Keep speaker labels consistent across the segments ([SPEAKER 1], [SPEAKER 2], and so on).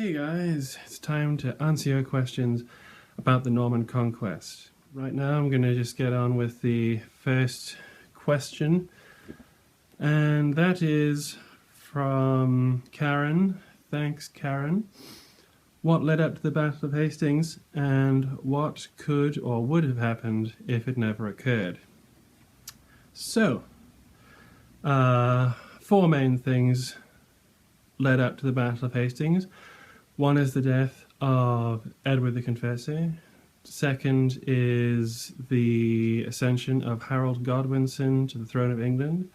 [SPEAKER 1] Hey guys, it's time to answer your questions about the Norman conquest. Right now I'm going to just get on with the first question, and that is from Karen. Thanks, Karen. What led up to the Battle of Hastings, and what could or would have happened if it never occurred? So, four main things led up to the Battle of Hastings. One is the death of Edward the Confessor. Second is the ascension of Harold Godwinson to the throne of England.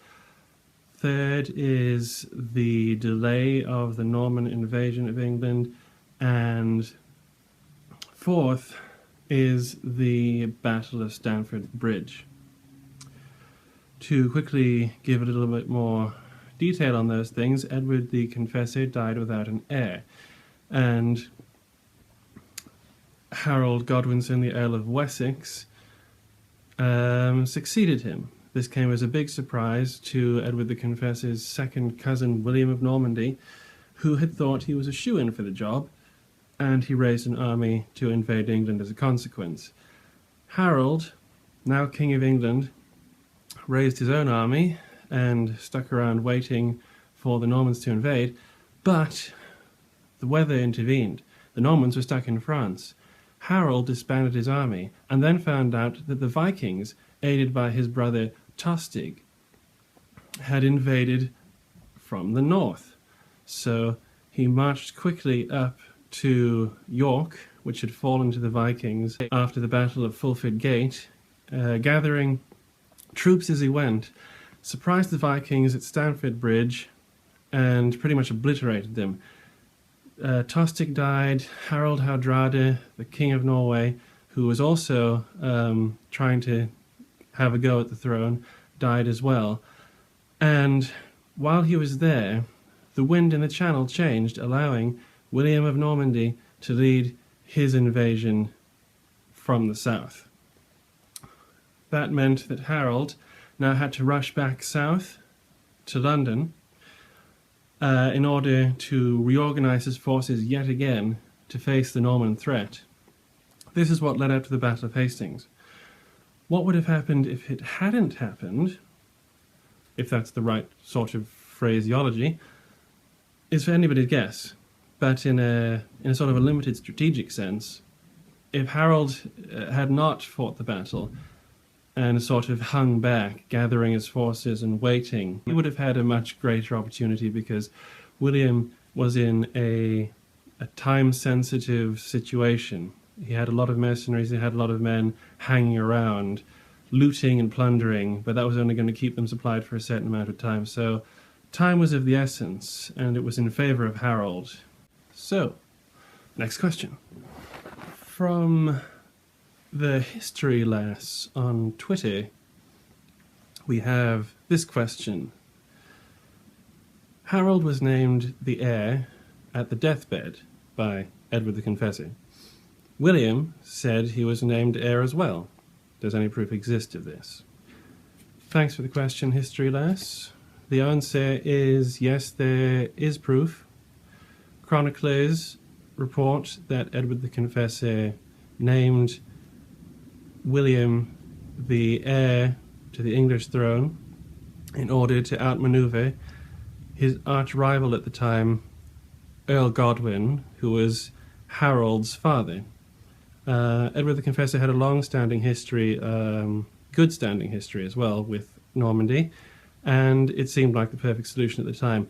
[SPEAKER 1] Third is the delay of the Norman invasion of England. And fourth is the Battle of Stamford Bridge. To quickly give a little bit more detail on those things, Edward the Confessor died without an heir, and Harold Godwinson, the Earl of Wessex, succeeded him. This came as a big surprise to Edward the Confessor's second cousin, William of Normandy, who had thought he was a shoo-in for the job, and he raised an army to invade England as a consequence. Harold, now King of England, raised his own army and stuck around waiting for the Normans to invade, but the weather intervened. The Normans were stuck in France. Harold disbanded his army and then found out that the Vikings, aided by his brother Tostig, had invaded from the north. So he marched quickly up to York, which had fallen to the Vikings after the Battle of Fulford Gate, gathering troops as he went, surprised the Vikings at Stamford Bridge, and pretty much obliterated them. Tostig died. Harald Hardrada, the King of Norway, who was also trying to have a go at the throne, died as well. And while he was there, the wind in the Channel changed, allowing William of Normandy to lead his invasion from the south. That meant that Harold now had to rush back south to London in order to reorganize his forces yet again to face the Norman threat. This is what led up to the Battle of Hastings. What would have happened if it hadn't happened, if that's the right sort of phraseology, is for anybody to guess. But in a sort of a limited strategic sense, if Harold had not fought the battle and sort of hung back, gathering his forces and waiting, he would have had a much greater opportunity, because William was in a time-sensitive situation. He had a lot of mercenaries, he had a lot of men hanging around, looting and plundering, but that was only going to keep them supplied for a certain amount of time. So time was of the essence, and it was in favor of Harold. So, next question. From the History Lass on Twitter, we have this question. Harold was named the heir at the deathbed by Edward the Confessor. William said he was named heir as well. Does any proof exist of this? Thanks for the question, History Lass. The answer is yes, there is proof. Chroniclers report that Edward the Confessor named William the heir to the English throne in order to outmaneuver his arch-rival at the time, Earl Godwin, who was Harold's father. Edward the Confessor had a long-standing history, good standing history as well, with Normandy, and it seemed like the perfect solution at the time.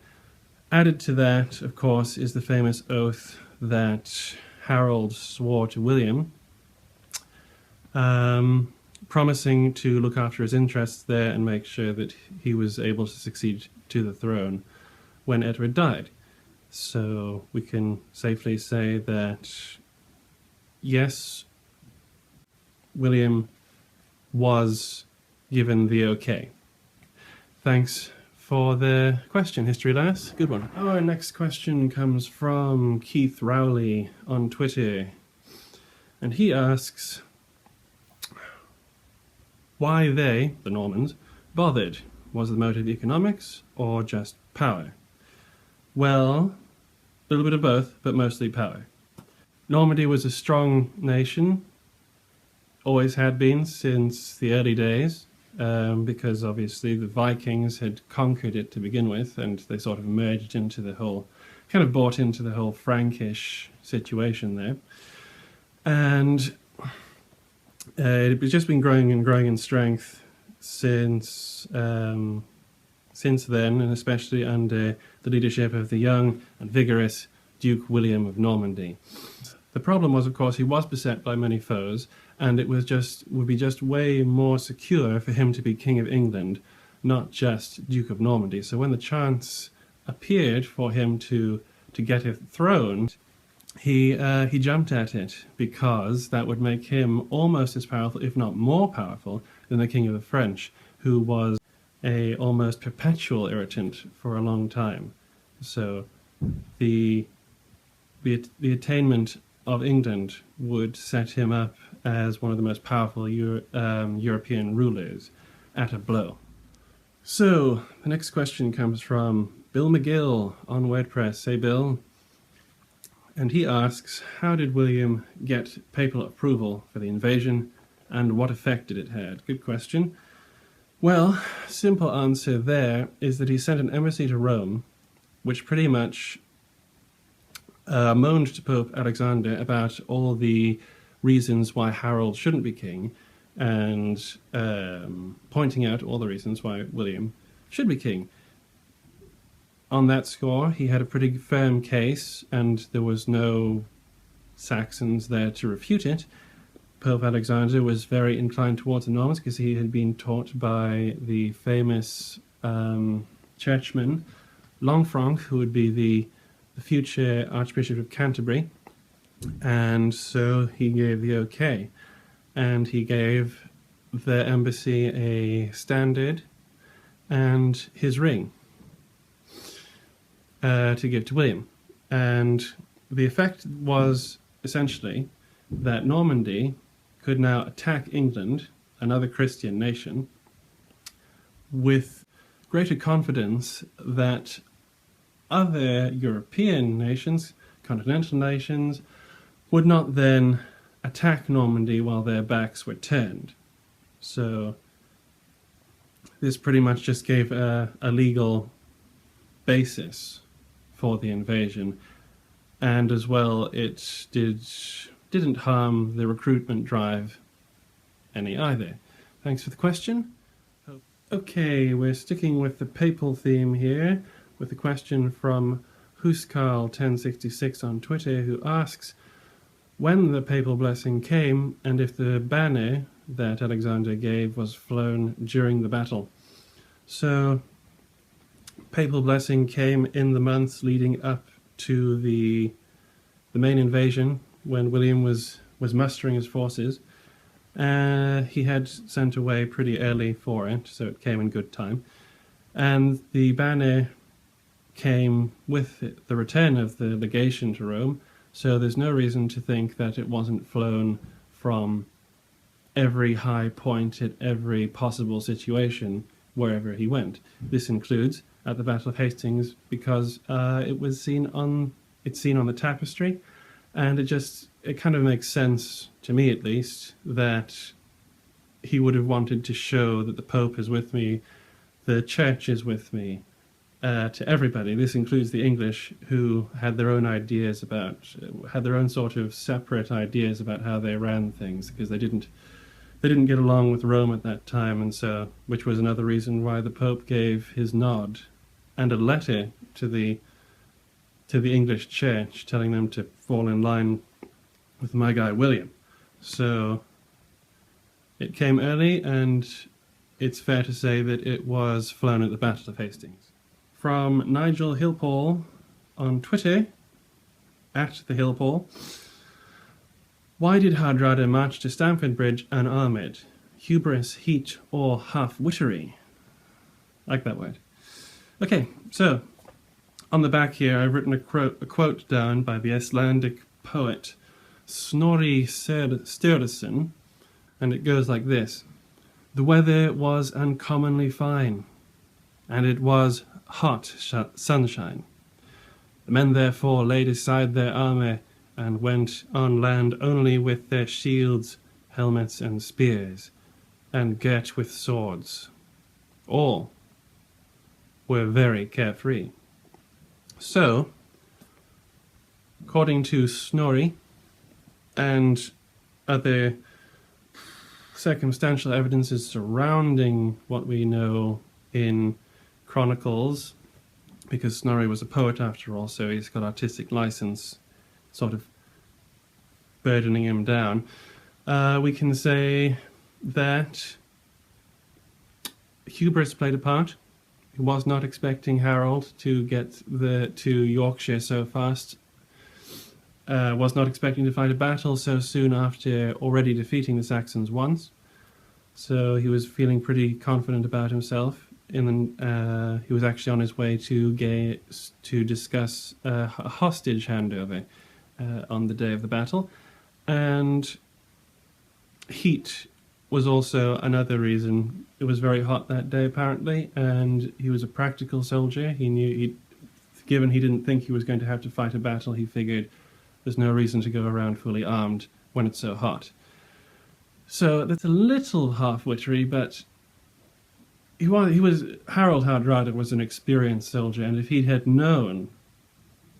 [SPEAKER 1] Added to that, of course, is the famous oath that Harold swore to William, promising to look after his interests there and make sure that he was able to succeed to the throne when Edward died. So we can safely say that, yes, William was given the okay. Thanks for the question, History Lass. Good one. Our next question comes from Keith Rowley on Twitter, and he asks why they, the Normans, bothered. Was the motive economics or just power? Well, little bit of both, but mostly power. Normandy was a strong nation, always had been since the early days, because obviously the Vikings had conquered it to begin with, and they sort of merged into the whole, kind of bought into the whole Frankish situation there. And it had just been growing and growing in strength since then, and especially under the leadership of the young and vigorous Duke William of Normandy. The problem was, of course, he was beset by many foes, and it would be just way more secure for him to be King of England, not just Duke of Normandy. So when the chance appeared for him to get a throne, he jumped at it, because that would make him almost as powerful, if not more powerful, than the King of the French, who was a almost perpetual irritant for a long time. So the attainment of England would set him up as one of the most powerful European rulers at a blow. So the next question comes from Bill McGill on WordPress. Hey Bill. And he asks, how did William get papal approval for the invasion, and what effect did it have? Good question. Well, simple answer there is that he sent an embassy to Rome, which pretty much moaned to Pope Alexander about all the reasons why Harold shouldn't be king, and pointing out all the reasons why William should be king. On that score, he had a pretty firm case, and there was no Saxons there to refute it. Pope Alexander was very inclined towards the Normans because he had been taught by the famous churchman Lanfranc, who would be the future Archbishop of Canterbury, and so he gave the okay, and he gave the embassy a standard and his ring to give to William. And the effect was essentially that Normandy could now attack England, another Christian nation, with greater confidence that other European nations, continental nations, would not then attack Normandy while their backs were turned. So this pretty much just gave a legal basis for the invasion, and as well it didn't harm the recruitment drive any either. Thanks for the question. Okay, we're sticking with the papal theme here, with a question from Huskarl1066 on Twitter, who asks when the papal blessing came, and if the banner that Alexander gave was flown during the battle. So, papal blessing came in the months leading up to the main invasion, when William was mustering his forces. He had sent away pretty early for it, so it came in good time. And the banner came with it, the return of the legation to Rome, so there's no reason to think that it wasn't flown from every high point at every possible situation wherever he went. This includes at the Battle of Hastings, because it's seen on the tapestry, and it kind of makes sense, to me at least, that he would have wanted to show that the Pope is with me, the Church is with me, to everybody. This includes the English, who had their own ideas had their own sort of separate ideas about how they ran things, because they didn't get along with Rome at that time, and so, which was another reason why the Pope gave his nod and a letter to the English Church telling them to fall in line with my guy William. So it came early, and it's fair to say that it was flown at the Battle of Hastings. From Nigel Hillpaul on Twitter, @thehillpaul, why did Hardrada march to Stamford Bridge unarmoured? Hubris, heat, or half-wittery? Like that word. Okay, so on the back here I've written a quote down by the Icelandic poet Snorri Sturluson, and it goes like this: the weather was uncommonly fine, and it was hot sunshine. The men therefore laid aside their armour and went on land only with their shields, helmets, and spears, and girt with swords. All were very carefree. So, according to Snorri and other circumstantial evidences surrounding what we know in chronicles, because Snorri was a poet after all, so he's got artistic license sort of burdening him down, we can say that hubris played a part. He was not expecting Harold to get to Yorkshire so fast, was not expecting to fight a battle so soon after already defeating the Saxons once, so he was feeling pretty confident about himself. And then he was actually on his way to discuss a hostage handover on the day of the battle. And heat was also another reason. It was very hot that day, apparently, and he was a practical soldier. He knew, given he didn't think he was going to have to fight a battle, he figured there's no reason to go around fully armed when it's so hot. So that's a little half-wittery, but Harald Hardrada was an experienced soldier, and if he had known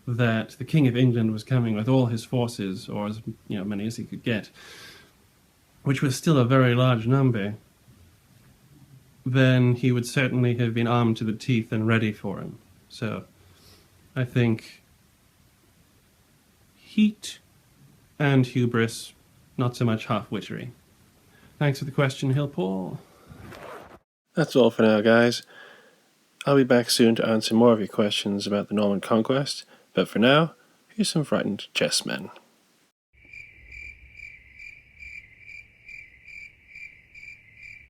[SPEAKER 1] that the King of England was coming with all his forces, or as many as he could get, which was still a very large number, then he would certainly have been armed to the teeth and ready for him. So I think heat and hubris, not so much half-wittery. Thanks for the question, Hill Paul.
[SPEAKER 2] That's all for now, guys. I'll be back soon to answer more of your questions about the Norman conquest, but for now, here's some frightened chessmen.